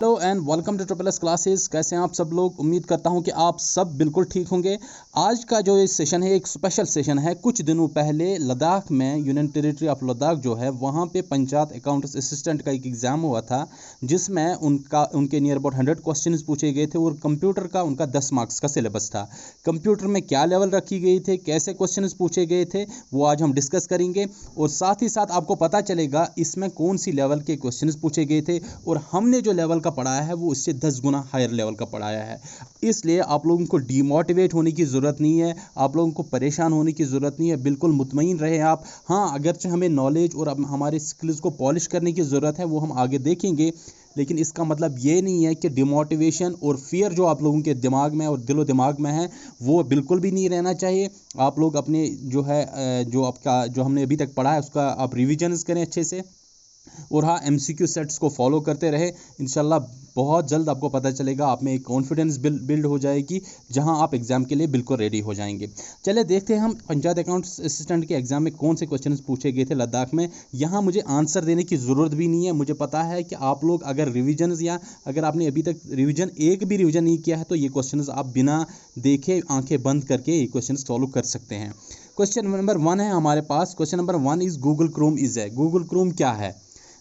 Hello and welcome to triple S classes. कैसे हैं आप सब लोग? उम्मीद करता हूं कि आप सब बिल्कुल ठीक होंगे। आज का जो ये सेशन है एक स्पेशल सेशन है। कुछ दिनों पहले लद्दाख में यूनियन टेरिटरी ऑफ लद्दाख जो है वहां पे पंचायत अकाउंट्स असिस्टेंट का एक एग्ज़ाम हुआ था, जिसमें उनके नियर अबाउट 100 क्वेश्चन पूछे गए थे और कंप्यूटर का उनका 10 मार्क्स का सिलेबस था। कंप्यूटर में क्या लेवल रखी गई थे, कैसे क्वेश्चन पूछे गए थे, वो आज हम डिस्कस करेंगे और साथ ही साथ आपको पता चलेगा इसमें कौन सी लेवल के क्वेश्चन पूछे गए थे और हमने जो लेवल पढ़ाया है वो इससे 10 गुना हायर लेवल का पढ़ाया है। इसलिए आप लोगों को डीमोटिवेट होने की ज़रूरत नहीं है, आप लोगों को परेशान होने की ज़रूरत नहीं है। बिल्कुल मुतमईन रहे आप। हाँ, अगरचे हमें नॉलेज और हमारे स्किल्स को पॉलिश करने की ज़रूरत है, वो हम आगे देखेंगे, लेकिन इसका मतलब ये नहीं है कि डिमोटिवेशन और फियर जो आप लोगों के दिमाग में और दिलो दिमाग में है वो बिल्कुल भी नहीं रहना चाहिए। आप लोग अपने जो हमने अभी तक पढ़ा है उसका आप रिविजन्स करें अच्छे से और हाँ, एमसीक्यू सेट्स को फॉलो करते रहे। इंशाल्लाह बहुत जल्द आपको पता चलेगा, आप में एक कॉन्फिडेंस बिल्ड हो जाएगी, जहां आप एग्जाम के लिए बिल्कुल रेडी हो जाएंगे। चले देखते हैं हम पंचायत अकाउंट्स असिस्टेंट के एग्जाम में कौन से क्वेश्चन पूछे गए थे लद्दाख में। यहाँ मुझे आंसर देने की ज़रूरत भी नहीं है। मुझे पता है कि आप लोग अगर रिविजन या अगर आपने अभी तक एक भी रिविजन नहीं किया है तो ये क्वेश्चन आप बिना देखे आंखें बंद करके ये क्वेश्चन सॉल्व कर सकते हैं। क्वेश्चन नंबर 1 है हमारे पास। Question number 1 is Google Chrome is है। गूगल क्रोम क्या है?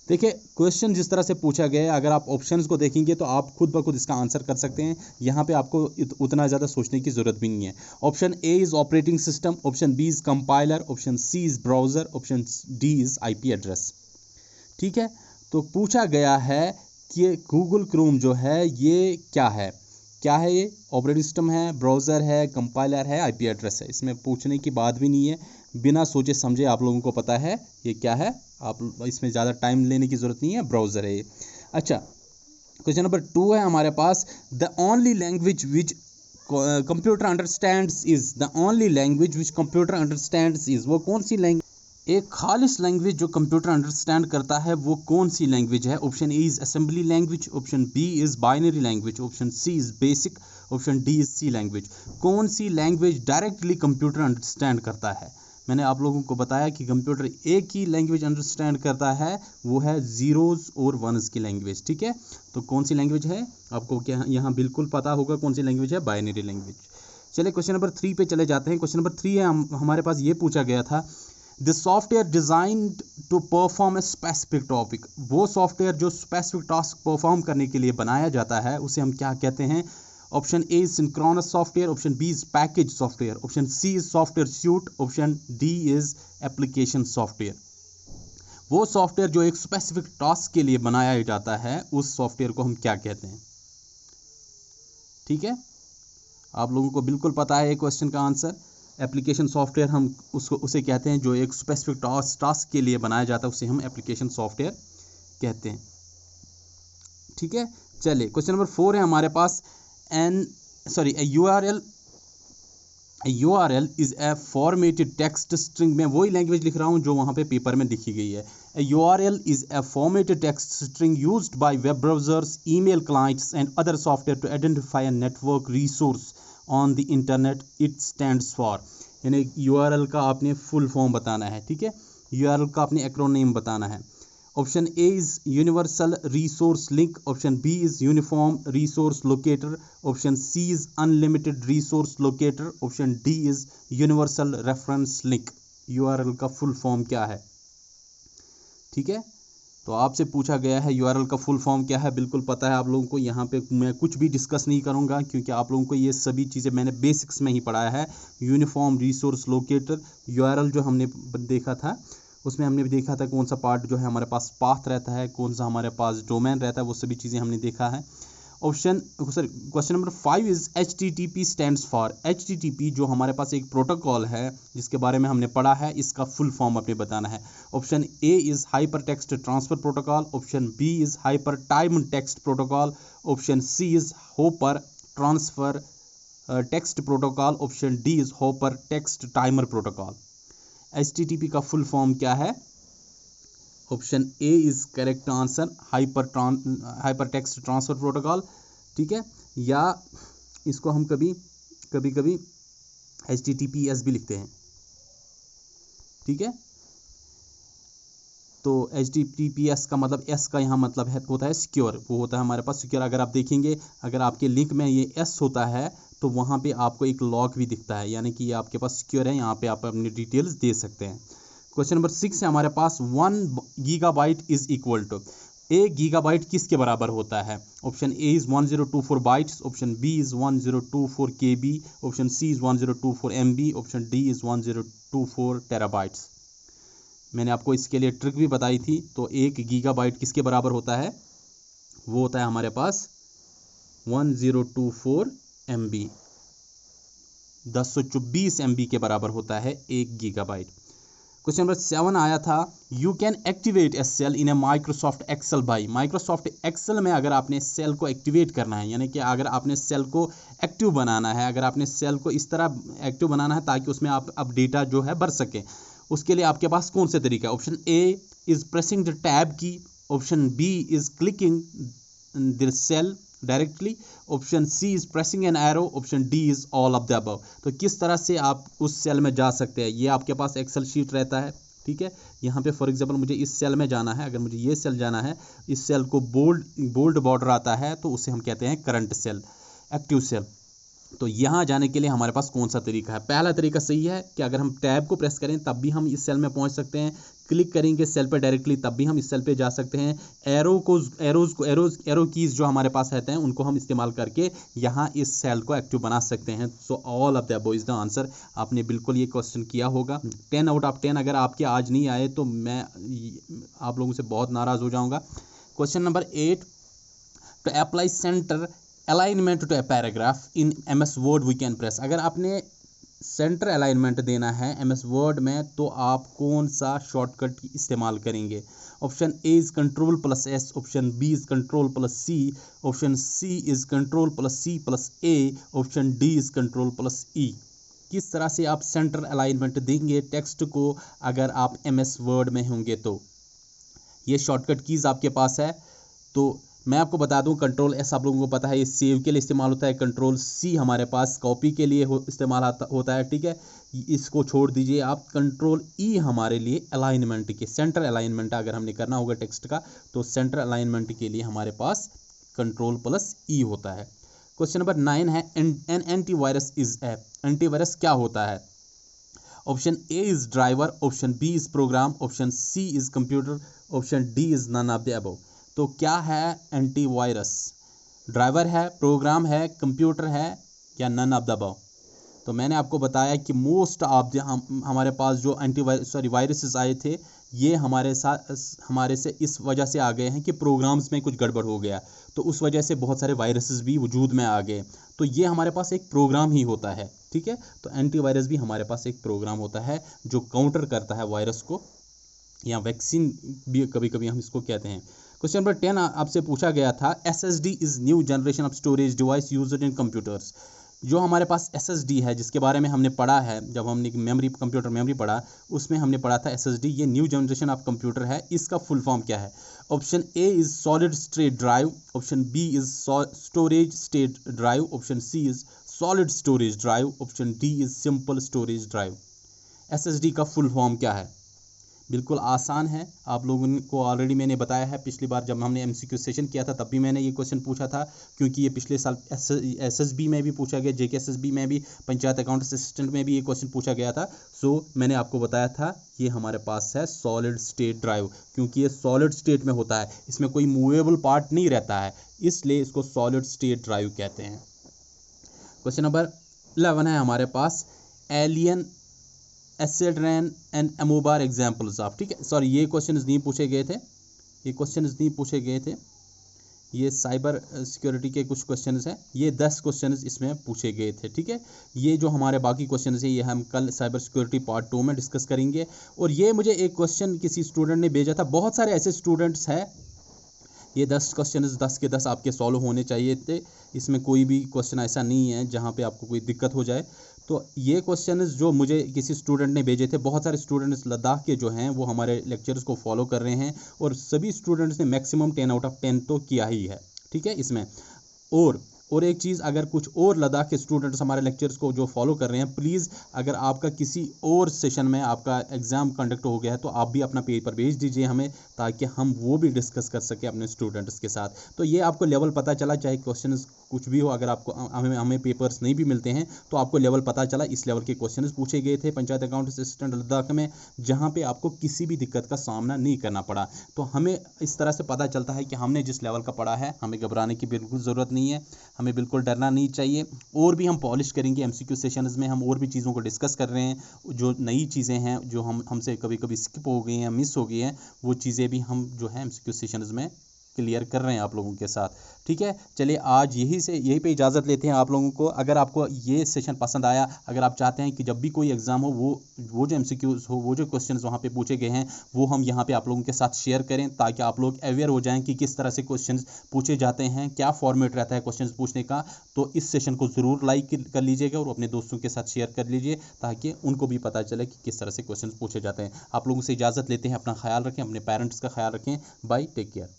देखिए, क्वेश्चन जिस तरह से पूछा गया है, अगर आप ऑप्शंस को देखेंगे तो आप खुद ब खुद इसका आंसर कर सकते हैं। यहाँ पे आपको उतना ज़्यादा सोचने की ज़रूरत भी नहीं है। Option A is operating system, option B is compiler, option C is browser, option D is IP address. ठीक है, तो पूछा गया है कि गूगल क्रोम जो है ये क्या है? ये ऑपरेटिंग सिस्टम है, ब्राउज़र है, कंपाइलर है, आईपी एड्रेस है। इसमें पूछने की बात भी नहीं है, बिना सोचे समझे आप लोगों को पता है ये क्या है। आप इसमें ज़्यादा टाइम लेने की ज़रूरत नहीं है, ब्राउज़र है ये। अच्छा, क्वेश्चन नंबर 2 है हमारे पास। The only language which computer understands is. The only language which computer understands is, वो कौन सी लैंग्वेज, एक खालिश लैंग्वेज जो कंप्यूटर अंडरस्टैंड करता है वो कौन सी लैंग्वेज है? Option A is assembly language, option B is binary language, option C is basic, option D is C language. कौन सी लैंग्वेज डायरेक्टली कंप्यूटर अंडरस्टैंड करता है? मैंने आप लोगों को बताया कि कंप्यूटर एक ही लैंग्वेज अंडरस्टैंड करता है, वो है ज़ीरोज़ और वंस की लैंग्वेज। ठीक है, तो कौन सी लैंग्वेज है आपको क्या यहाँ बिल्कुल पता होगा कौन सी लैंग्वेज है? Binary language. चलिए क्वेश्चन नंबर 3 पे चले जाते हैं। क्वेश्चन नंबर 3 है हमारे पास ये पूछा गया था, the software designed to perform a specific topic. वो सॉफ्टवेयर जो स्पेसिफिक टास्क परफॉर्म करने के लिए बनाया जाता है उसे हम क्या कहते हैं? Option A is synchronous software, option B is package software, option C is software suite, option D is application software. वो सॉफ्टवेयर जो एक स्पेसिफिक टास्क के लिए बनाया जाता है उस सॉफ्टवेयर को हम क्या कहते हैं? ठीक है, आप लोगों को बिल्कुल पता है ये क्वेश्चन का आंसर। एप्लीकेशन सॉफ्टवेयर हम उसे कहते हैं जो एक स्पेसिफिक टास्क के लिए बनाया जाता है, उसे हम एप्लीकेशन सॉफ्टवेयर कहते हैं। ठीक है, चलिए क्वेश्चन नंबर 4 है हमारे पास। URL is a formatted text string. में वही लैंग्वेज लिख रहा हूँ जो वहाँ पे पेपर में लिखी गई है। URL is a formatted text string used by web browsers, email clients and other software to identify a network resource on the internet. It stands for, यानी URL का आपने फुल फॉर्म बताना है। ठीक है, URL का आपने एक्रोनिम बताना है। Option A is universal resource link, option B is uniform resource locator, option C is unlimited resource locator, option D is universal reference link. URL का फुल फॉर्म क्या है? ठीक है, तो आपसे पूछा गया है URL का फुल फॉर्म क्या है, बिल्कुल पता है आप लोगों को। यहाँ पे मैं कुछ भी डिस्कस नहीं करूँगा क्योंकि आप लोगों को ये सभी चीज़ें मैंने बेसिक्स में ही पढ़ाया है। यूनिफॉर्म रिसोर्स लोकेटर, URL जो हमने देखा था उसमें हमने भी देखा था कौन सा पार्ट जो है हमारे पास पाथ रहता है, कौन सा हमारे पास डोमेन रहता है, वो सभी चीज़ें हमने देखा है। Question number 5 is HTTP stands for. HTTP जो हमारे पास एक प्रोटोकॉल है जिसके बारे में हमने पढ़ा है, इसका फुल फॉर्म अपने बताना है। Option A is hyper text transfer protocol, option B is hyper time text protocol, option C is hopper transfer text protocol, option D is hopper text timer protocol. HTTP का full form क्या है? Option A is correct answer, hyper text transfer protocol. ठीक है, या इसको हम कभी कभी HTTPS भी लिखते हैं। ठीक है, तो HTTPS का मतलब S का यहाँ मतलब होता है सिक्योर, वो होता है हमारे पास सिक्योर। अगर आप देखेंगे, अगर आपके लिंक में ये S होता है तो वहाँ पे आपको एक लॉक भी दिखता है, यानी कि ये आपके पास सिक्योर है, यहाँ पे आप अपनी डिटेल्स दे सकते हैं। क्वेश्चन नंबर 6 है हमारे पास, 1 gigabyte is equal to, 1 gigabyte किसके बराबर होता है? Option A is 1024 bytes, option B is 1024 KB, option C is 1024 MB, option D is 1024 terabytes. मैंने आपको इसके लिए ट्रिक भी बताई थी। तो 1 गीगाबाइट किसके बराबर होता है? वो होता है हमारे पास 1024 MB, 1024 MB के बराबर होता है 1 गीगाबाइट। क्वेश्चन नंबर 7 आया था, you can activate a cell in a Microsoft Excel by. Microsoft Excel में अगर आपने सेल को एक्टिवेट करना है, यानी कि अगर आपने सेल को एक्टिव बनाना है, अगर आपने सेल को इस तरह एक्टिव बनाना है ताकि उसमें आप अब डेटा जो है भर सके, उसके लिए आपके पास कौन से तरीका है? Option A is pressing the tab key, option B is clicking the cell directly, option C is pressing an arrow, option D is all of the above. तो किस तरह से आप उस सेल में जा सकते हैं? ये आपके पास एक्सेल शीट रहता है, ठीक है। यहाँ पे फॉर एग्जांपल मुझे इस सेल में जाना है, अगर मुझे ये सेल जाना है, इस सेल को बोल्ड बॉर्डर आता है तो उसे हम कहते हैं करंट सेल, एक्टिव सेल। तो यहाँ जाने के लिए हमारे पास कौन सा तरीका है? पहला तरीका सही है कि अगर हम टैब को प्रेस करें तब भी हम इस सेल में पहुँच सकते हैं, क्लिक करेंगे सेल पर डायरेक्टली तब भी हम इस सेल पे जा सकते हैं, एरो कीज जो हमारे पास रहते हैं उनको हम इस्तेमाल करके यहाँ इस सेल को एक्टिव बना सकते हैं। So all of the above is the answer. आपने बिल्कुल ये क्वेश्चन किया होगा। 10 आउट ऑफ 10 अगर आपके आज नहीं आए तो मैं आप लोगों से बहुत नाराज़ हो जाऊँगा। Question number 8, to apply centre alignment to a paragraph in MS Word we can press. अगर आपने सेंटर अलाइनमेंट देना है MS वर्ड में तो आप कौन सा शॉर्टकट इस्तेमाल करेंगे? Option A is Ctrl+S, option B is Ctrl+C, option C is Ctrl+C+A, option D is Ctrl+E। किस तरह से आप सेंटर अलाइनमेंट देंगे टेक्स्ट को अगर आप MS वर्ड में होंगे? तो ये शॉर्टकट कीज़ आपके पास है। तो मैं आपको बता दूं, Ctrl+S आप लोगों को पता है ये सेव के लिए इस्तेमाल होता है, Ctrl+C हमारे पास कॉपी के लिए इस्तेमाल होता है, ठीक है। इसको छोड़ दीजिए आप। Ctrl+E हमारे लिए अलाइनमेंट के, सेंटर अलाइनमेंट अगर हमने करना होगा टेक्स्ट का तो सेंटर अलाइनमेंट के लिए हमारे पास Ctrl+E होता है। क्वेश्चन नंबर 9 है, an antivirus is a. Antivirus क्या होता है? Option A is driver, option B is program, option C is computer, option D is none of the above. तो क्या है एंटीवायरस? ड्राइवर है, प्रोग्राम है, कंप्यूटर है या नन ऑफ द अबव? तो मैंने आपको बताया कि मोस्ट ऑफ हमारे पास जो वायरसेस आए थे ये हमारे से इस वजह से आ गए हैं कि प्रोग्राम्स में कुछ गड़बड़ हो गया, तो उस वजह से बहुत सारे वायरसेस भी वजूद में आ गए। तो ये हमारे पास एक प्रोग्राम ही होता है, ठीक है। तो एंटीवायरस भी हमारे पास एक प्रोग्राम होता है जो काउंटर करता है वायरस को, या वैक्सीन भी कभी कभी हम इसको कहते हैं। क्वेश्चन नंबर 10 आपसे पूछा गया था, SSD is new generation of storage device used in computers. जो हमारे पास SSD है जिसके बारे में हमने पढ़ा है, जब हमने कंप्यूटर मेमोरी पढ़ा उसमें हमने पढ़ा था SSD ये न्यू जनरेशन ऑफ कंप्यूटर है। इसका फुल फॉर्म क्या है? Option A is solid state drive, option B is storage state drive, option C is solid storage drive, option D is simple storage drive. SSD का full form क्या है? बिल्कुल आसान है, आप लोगों को ऑलरेडी मैंने बताया है। पिछली बार जब हमने MCQ सेशन किया था तब भी मैंने ये क्वेश्चन पूछा था, क्योंकि ये पिछले साल SSB में भी पूछा गया, JKSSB में भी, पंचायत अकाउंट असिस्टेंट में भी ये क्वेश्चन पूछा गया था। सो मैंने आपको बताया था ये हमारे पास है सॉलिड स्टेट ड्राइव, क्योंकि ये सॉलिड स्टेट में होता है, इसमें कोई मूवेबल पार्ट नहीं रहता है, इसलिए इसको सॉलिड स्टेट ड्राइव कहते हैं। क्वेश्चन नंबर 11 है हमारे पास, एलियन एसिड रेन एंड अमोबार एग्जाम्पल्स ऑफ, ठीक है। सॉरी ये क्वेश्चंस नहीं पूछे गए थे, ये साइबर सिक्योरिटी के कुछ क्वेश्चंस हैं, ये 10 क्वेश्चंस इसमें पूछे गए थे, ठीक है। ये जो हमारे बाकी क्वेश्चंस हैं ये हम कल साइबर सिक्योरिटी पार्ट 2 में डिस्कस करेंगे। और ये मुझे एक क्वेश्चन किसी स्टूडेंट ने भेजा था, बहुत सारे ऐसे स्टूडेंट्स हैं, ये 10 क्वेश्चन 10 के 10 आपके सॉल्व होने चाहिए थे, इसमें कोई भी क्वेश्चन ऐसा नहीं है जहाँ पे आपको कोई दिक्कत हो जाए। तो ये क्वेश्चंस जो मुझे किसी स्टूडेंट ने भेजे थे, बहुत सारे स्टूडेंट्स लद्दाख के जो हैं वो हमारे लेक्चर्स को फॉलो कर रहे हैं, और सभी स्टूडेंट्स ने मैक्सिमम 10 आउट ऑफ 10 तो किया ही है, ठीक है इसमें। और और एक चीज़, अगर कुछ और लद्दाख के स्टूडेंट्स हमारे लेक्चर्स को जो फॉलो कर रहे हैं, प्लीज़ अगर आपका किसी और सेशन में आपका एग्ज़ाम कंडक्ट हो गया है तो आप भी अपना पेपर भेज दीजिए हमें, ताकि हम वो भी डिस्कस कर सकें अपने स्टूडेंट्स के साथ। तो ये आपको लेवल पता चला, चाहे क्वेश्चन कुछ भी हो, अगर आपको हमें पेपर्स नहीं भी मिलते हैं तो आपको लेवल पता चला। इस लेवल के क्वेश्चन पूछे गए थे पंचायत अकाउंट असिस्टेंट लद्दाख में, जहाँ पे आपको किसी भी दिक्कत का सामना नहीं करना पड़ा। तो हमें इस तरह से पता चलता है कि हमने जिस लेवल का पढ़ा है हमें घबराने की बिल्कुल ज़रूरत नहीं है, हमें बिल्कुल डरना नहीं चाहिए। और भी हम पॉलिश करेंगे एमसीक्यू सेशंस में, हम और भी चीज़ों को डिस्कस कर रहे हैं, जो नई चीज़ें हैं जो हमसे कभी कभी स्किप हो गई हैं, मिस हो गई हैं, वो चीज़ें भी हम जो है एमसीक्यू सेशंस में क्लियर कर रहे हैं आप लोगों के साथ। ठीक है, चलिए आज यहीं पे इजाज़त लेते हैं आप लोगों को। अगर आपको ये सेशन पसंद आया, अगर आप चाहते हैं कि जब भी कोई एग्ज़ाम हो वो जो एमसीक्यूज़ हो, वो जो क्वेश्चंस वहाँ पे पूछे गए हैं वो हम यहाँ पे आप लोगों के साथ शेयर करें, ताकि आप लोग अवेयर हो जाएं कि किस तरह से क्वेश्चंस पूछे जाते हैं, क्या फॉर्मेट रहता है क्वेश्चंस पूछने का। तो इस सेशन को ज़रूर लाइक कर लीजिएगा और अपने दोस्तों के साथ शेयर कर लीजिए, ताकि उनको भी पता चले कि किस तरह से क्वेश्चन पूछे जाते हैं। आप लोगों से इजाज़त लेते हैं, अपना ख्याल रखें, अपने पेरेंट्स का ख्याल रखें। Bye, take care.